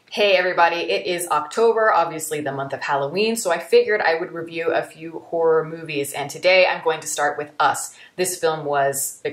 Hey everybody, it is October, obviously the month of Halloween, so I figured I would review a few horror movies, and today I'm going to start with Us. This film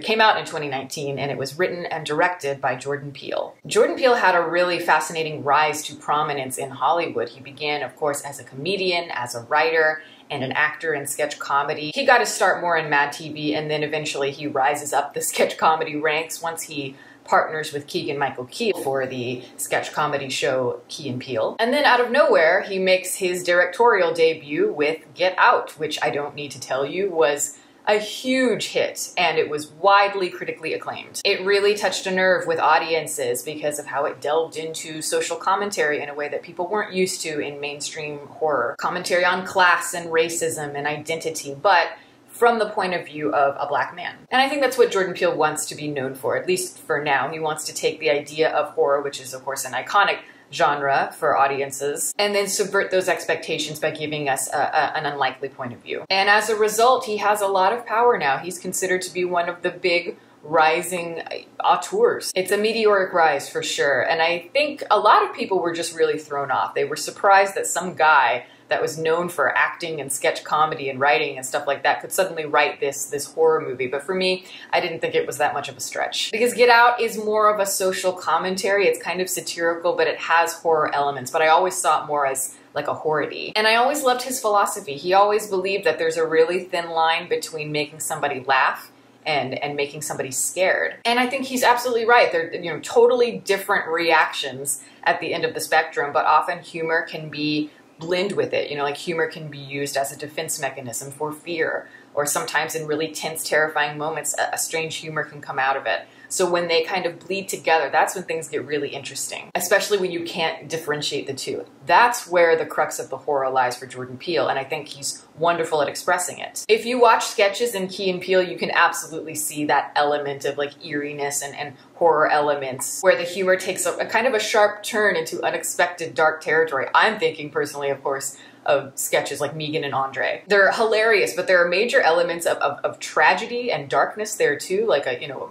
came out in 2019, and it was written and directed by Jordan Peele. Jordan Peele had a really fascinating rise to prominence in Hollywood. He began, of course, as a comedian, as a writer, and an actor in sketch comedy. He got his start more in Mad TV, and then eventually he rises up the sketch comedy ranks once he partners with Keegan-Michael Key for the sketch comedy show Key and Peele. And then out of nowhere, he makes his directorial debut with Get Out, which I don't need to tell you was a huge hit, and it was widely critically acclaimed. It really touched a nerve with audiences because of how it delved into social commentary in a way that people weren't used to in mainstream horror. Commentary on class and racism and identity, but from the point of view of a black man. And I think that's what Jordan Peele wants to be known for, at least for now. He wants to take the idea of horror, which is of course an iconic genre for audiences, and then subvert those expectations by giving us an unlikely point of view. And as a result, he has a lot of power now. He's considered to be one of the big rising auteurs. It's a meteoric rise for sure, and I think a lot of people were just really thrown off. They were surprised that some guy that was known for acting and sketch comedy and writing and stuff like that could suddenly write this horror movie. But for me, I didn't think it was that much of a stretch. Because Get Out is more of a social commentary. It's kind of satirical, but it has horror elements. But I always saw it more as like a horror-y. And I always loved his philosophy. He always believed that there's a really thin line between making somebody laugh and making somebody scared. And I think he's absolutely right. They're totally different reactions at the end of the spectrum, but often humor can be blend with it. Like humor can be used as a defense mechanism for fear, or sometimes in really tense, terrifying moments, a strange humor can come out of it. So when they kind of bleed together, that's when things get really interesting, especially when you can't differentiate the two. That's where the crux of the horror lies for Jordan Peele, and I think he's wonderful at expressing it. If you watch sketches in Key and Peele, you can absolutely see that element of like eeriness and horror elements, where the humor takes a kind of a sharp turn into unexpected dark territory. I'm thinking personally, of course, of sketches like Megan and Andre. They're hilarious, but there are major elements of tragedy and darkness there too, like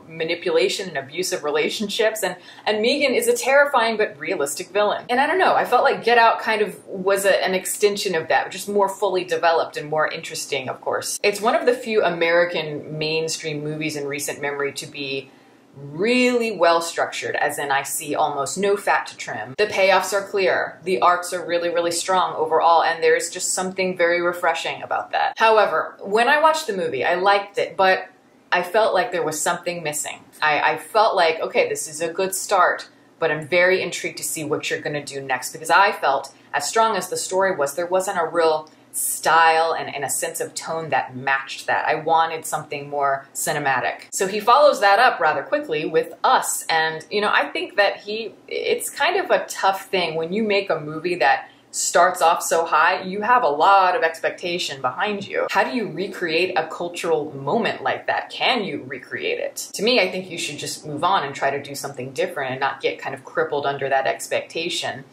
manipulation and abusive relationships, and Megan is a terrifying but realistic villain. And I don't know, I felt like Get Out kind of was an extension of that, just more fully developed and more interesting, of course. It's one of the few American mainstream movies in recent memory to be really well structured, as in I see almost no fat to trim. The payoffs are clear, the arcs are really, really strong overall, and there's just something very refreshing about that. However, when I watched the movie, I liked it, but I felt like there was something missing. I felt like, okay, this is a good start, but I'm very intrigued to see what you're gonna do next, because I felt, as strong as the story was, there wasn't a real style and a sense of tone that matched that. I wanted something more cinematic. So he follows that up rather quickly with Us, and I think that it's kind of a tough thing when you make a movie that starts off so high. You have a lot of expectation behind you. How do you recreate a cultural moment like that? Can you recreate it? To me, I think you should just move on and try to do something different and not get kind of crippled under that expectation.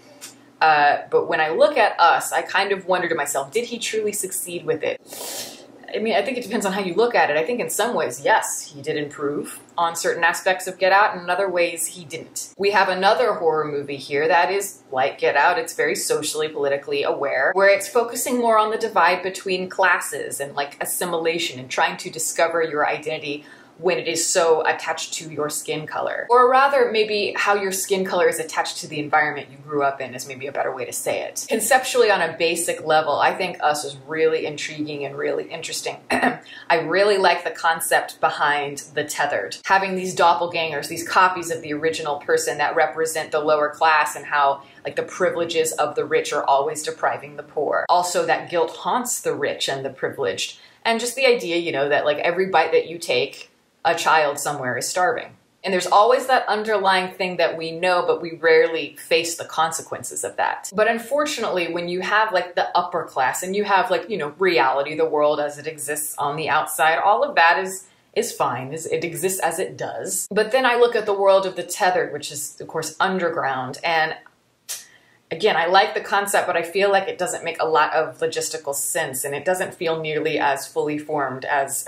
But when I look at Us, I kind of wonder to myself, did he truly succeed with it? I mean, I think it depends on how you look at it. I think in some ways, yes, he did improve on certain aspects of Get Out, and in other ways, he didn't. We have another horror movie here that is like Get Out. It's very socially, politically aware, where it's focusing more on the divide between classes and like assimilation and trying to discover your identity when it is so attached to your skin color. Or rather, maybe how your skin color is attached to the environment you grew up in is maybe a better way to say it. Conceptually, on a basic level, I think Us is really intriguing and really interesting. I really like the concept behind the tethered. Having these doppelgangers, these copies of the original person that represent the lower class, and how like the privileges of the rich are always depriving the poor. Also, that guilt haunts the rich and the privileged. And just the idea, that like every bite that you take, a child somewhere is starving. And there's always that underlying thing that we know, but we rarely face the consequences of that. But unfortunately, when you have like the upper class and you have like, reality, the world as it exists on the outside, all of that is fine. It exists as it does. But then I look at the world of the tethered, which is of course underground, and again, I like the concept, but I feel like it doesn't make a lot of logistical sense, and it doesn't feel nearly as fully formed as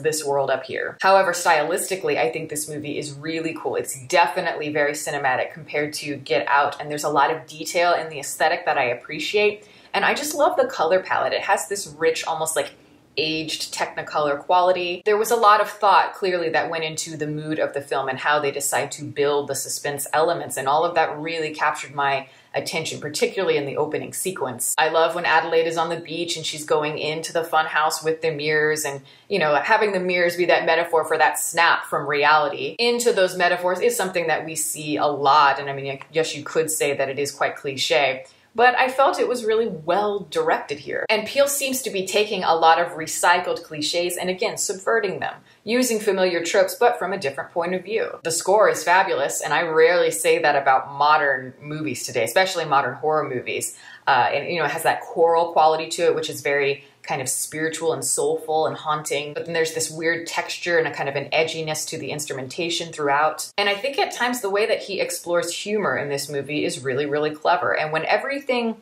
this world up here. However, stylistically, I think this movie is really cool. It's definitely very cinematic compared to Get Out, and there's a lot of detail in the aesthetic that I appreciate. And I just love the color palette. It has this rich, almost like aged Technicolor quality. There was a lot of thought, clearly, that went into the mood of the film and how they decide to build the suspense elements, and all of that really captured my attention, particularly in the opening sequence. I love when Adelaide is on the beach and she's going into the fun house with the mirrors, and, you know, having the mirrors be that metaphor for that snap from reality into those metaphors is something that we see a lot. And I mean, I guess you could say that it is quite cliche, but I felt it was really well directed here. And Peele seems to be taking a lot of recycled cliches and, again, subverting them, using familiar tropes, but from a different point of view. The score is fabulous, and I rarely say that about modern movies today, especially modern horror movies. And, you know, it has that choral quality to it, which is very kind of spiritual and soulful and haunting. But then there's this weird texture and a kind of an edginess to the instrumentation throughout. And I think at times the way that he explores humor in this movie is really, really clever. And when everything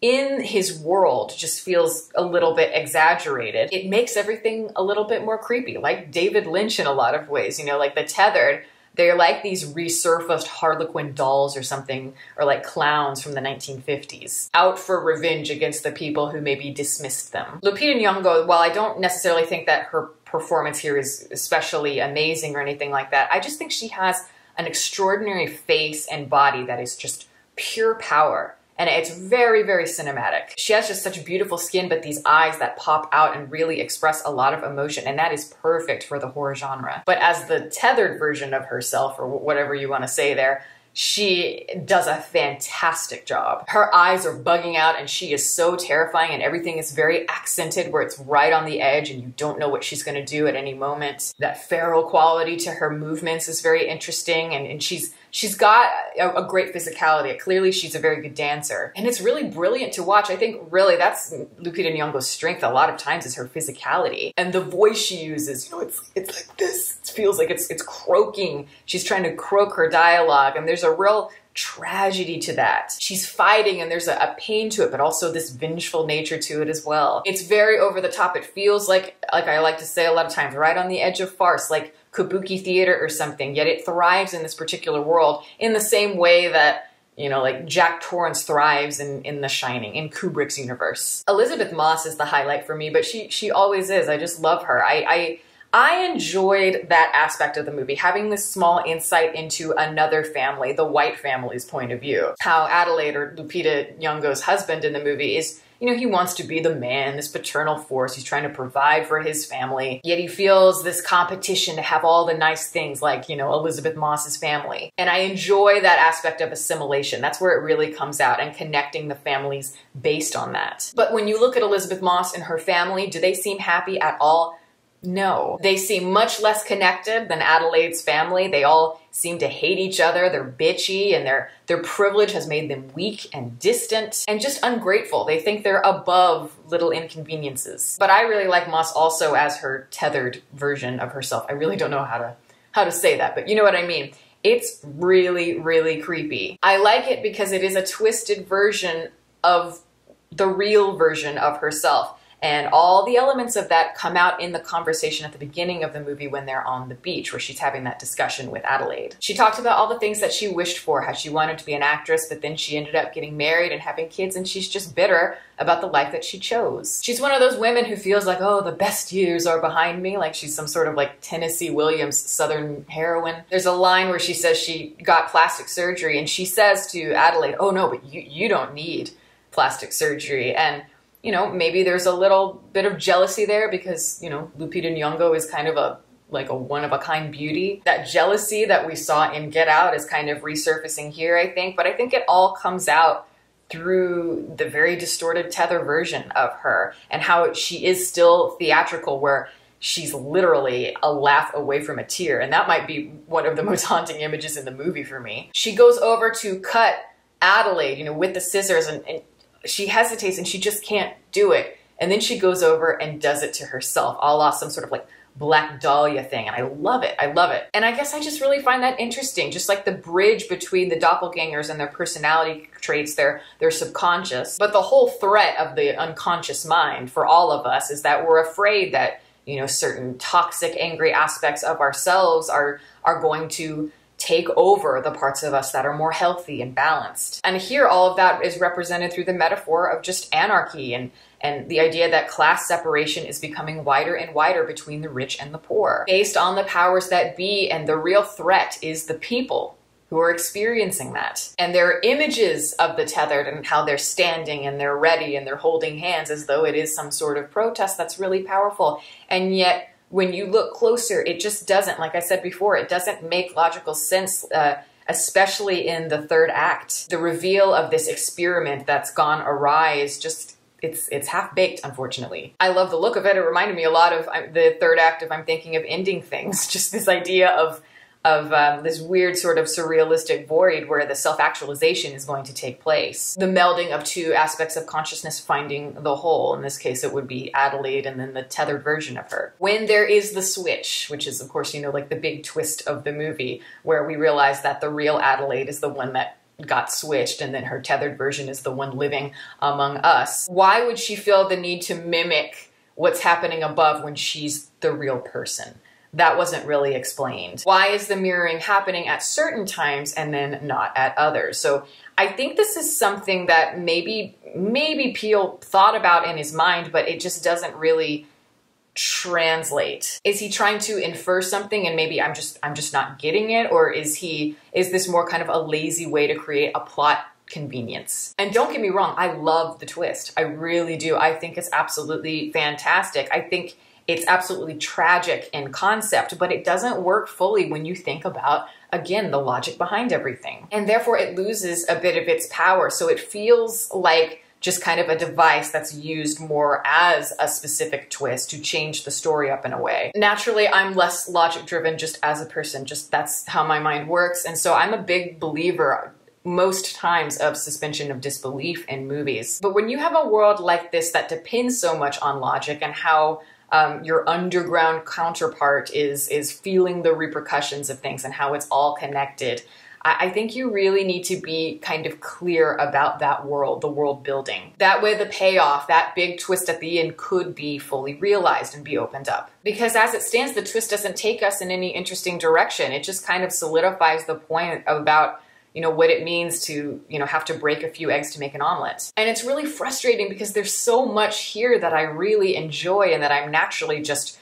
in his world just feels a little bit exaggerated, it makes everything a little bit more creepy, like David Lynch in a lot of ways. You know, like The Tethered, they're like these resurfaced Harlequin dolls or something, or like clowns from the 1950s, out for revenge against the people who maybe dismissed them. Lupita Nyong'o, while I don't necessarily think that her performance here is especially amazing or anything like that, I just think she has an extraordinary face and body that is just pure power. And it's very, very cinematic. She has just such beautiful skin, but these eyes that pop out and really express a lot of emotion, and that is perfect for the horror genre. But as the tethered version of herself, or whatever you want to say there, she does a fantastic job. Her eyes are bugging out, and she is so terrifying, and everything is very accented where it's right on the edge and you don't know what she's going to do at any moment. That feral quality to her movements is very interesting, and she's got a great physicality. Clearly, she's a very good dancer. And it's really brilliant to watch. I think really that's Lupita Nyong'o's strength a lot of times, is her physicality. And the voice she uses, you know, it's like this. It feels like it's croaking. She's trying to croak her dialogue, and there's a real tragedy to that. She's fighting, and there's a pain to it, but also this vengeful nature to it as well. It's very over the top. It feels like I like to say a lot of times, right on the edge of farce, like kabuki theater or something, yet it thrives in this particular world in the same way that, you know, like Jack Torrance thrives in The Shining, in Kubrick's universe. Elizabeth Moss is the highlight for me, but she always is. I just love her. I enjoyed that aspect of the movie, having this small insight into another family, the White family's point of view. How Adelaide, or Lupita Nyong'o's husband in the movie, is, you know, he wants to be the man, this paternal force. He's trying to provide for his family, yet he feels this competition to have all the nice things like, you know, Elizabeth Moss's family. And I enjoy that aspect of assimilation. That's where it really comes out, and connecting the families based on that. But when you look at Elizabeth Moss and her family, do they seem happy at all? No. They seem much less connected than Adelaide's family. They all seem to hate each other. They're bitchy, and their privilege has made them weak and distant and just ungrateful. They think they're above little inconveniences. But I really like Moss also as her tethered version of herself. I really don't know how to say that, but you know what I mean. It's really, really creepy. I like it because it is a twisted version of the real version of herself. And all the elements of that come out in the conversation at the beginning of the movie when they're on the beach, where she's having that discussion with Adelaide. She talked about all the things that she wished for, how she wanted to be an actress, but then she ended up getting married and having kids, and she's just bitter about the life that she chose. She's one of those women who feels like, oh, the best years are behind me, like she's some sort of like Tennessee Williams Southern heroine. There's a line where she says she got plastic surgery, and she says to Adelaide, oh no, but you don't need plastic surgery. And you know, maybe there's a little bit of jealousy there because, you know, Lupita Nyong'o is kind of a one-of-a-kind beauty. That jealousy that we saw in Get Out is kind of resurfacing here, I think. But I think it all comes out through the very distorted tether version of her, and how she is still theatrical, where she's literally a laugh away from a tear. And that might be one of the most haunting images in the movie for me. She goes over to cut Adelaide, you know, with the scissors, and she hesitates and she just can't do it. And then she goes over and does it to herself, a la some sort of like Black Dahlia thing, and I love it. I love it. And I guess I just really find that interesting, just like the bridge between the doppelgangers and their personality traits, their subconscious. But the whole threat of the unconscious mind for all of us is that we're afraid that, you know, certain toxic, angry aspects of ourselves are going to take over the parts of us that are more healthy and balanced. And here, all of that is represented through the metaphor of just anarchy and the idea that class separation is becoming wider and wider between the rich and the poor, based on the powers that be, and the real threat is the people who are experiencing that. And there are images of the tethered and how they're standing and they're ready and they're holding hands as though it is some sort of protest that's really powerful. And yet, when you look closer, it just doesn't, like I said before, it doesn't make logical sense, especially in the third act. The reveal of this experiment that's gone awry is just, it's half-baked, unfortunately. I love the look of it. It reminded me a lot of the third act of I'm Thinking of Ending Things, just this idea of this weird sort of surrealistic void where the self-actualization is going to take place. The melding of two aspects of consciousness finding the whole. In this case, it would be Adelaide and then the tethered version of her. When there is the switch, which is, of course, you know, like the big twist of the movie, where we realize that the real Adelaide is the one that got switched and then her tethered version is the one living among us. Why would she feel the need to mimic what's happening above when she's the real person? That wasn't really explained. Why is the mirroring happening at certain times and then not at others? So I think this is something that maybe Peele thought about in his mind, but it just doesn't really translate. Is he trying to infer something and maybe I'm just not getting it? Or is this more kind of a lazy way to create a plot convenience? And don't get me wrong, I love the twist. I really do. I think it's absolutely fantastic. I think it's absolutely tragic in concept, but it doesn't work fully when you think about, again, the logic behind everything. And therefore it loses a bit of its power. So it feels like just kind of a device that's used more as a specific twist to change the story up in a way. Naturally, I'm less logic driven just as a person, just that's how my mind works. And so I'm a big believer most times of suspension of disbelief in movies. But when you have a world like this that depends so much on logic and how your underground counterpart is feeling the repercussions of things and how it's all connected, I think you really need to be kind of clear about that world, the world building. That way the payoff, that big twist at the end, could be fully realized and be opened up. Because as it stands, the twist doesn't take us in any interesting direction. It just kind of solidifies the point about, you know, what it means to, you know, have to break a few eggs to make an omelet. And it's really frustrating because there's so much here that I really enjoy and that I'm naturally just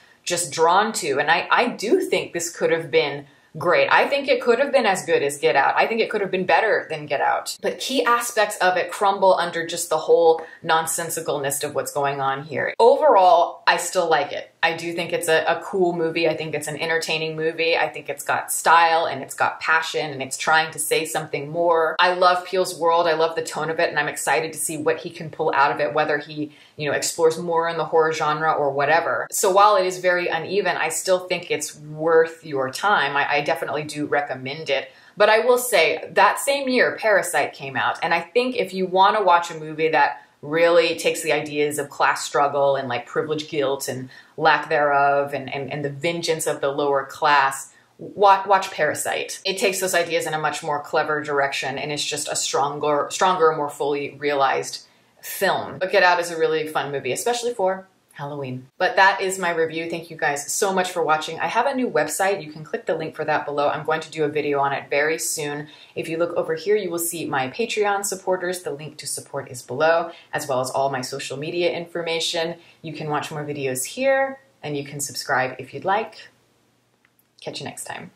drawn to. And I do think this could have been great. I think it could have been as good as Get Out. I think it could have been better than Get Out. But key aspects of it crumble under just the whole nonsensicalness of what's going on here. Overall, I still like it. I do think it's a cool movie. I think it's an entertaining movie. I think it's got style and it's got passion and it's trying to say something more. I love Peele's world. I love the tone of it and I'm excited to see what he can pull out of it, whether he, you know, explores more in the horror genre or whatever. So while it is very uneven, I still think it's worth your time. I definitely do recommend it. But I will say that same year, Parasite came out. And I think if you want to watch a movie that really takes the ideas of class struggle and like privilege guilt and lack thereof and the vengeance of the lower class, watch Parasite. It takes those ideas in a much more clever direction and it's just a stronger, more fully realized film. But Get Out is a really fun movie, especially for Halloween. But that is my review. Thank you guys so much for watching. I have a new website. You can click the link for that below. I'm going to do a video on it very soon. If you look over here, you will see my Patreon supporters. The link to support is below, as well as all my social media information. You can watch more videos here, and you can subscribe if you'd like. Catch you next time.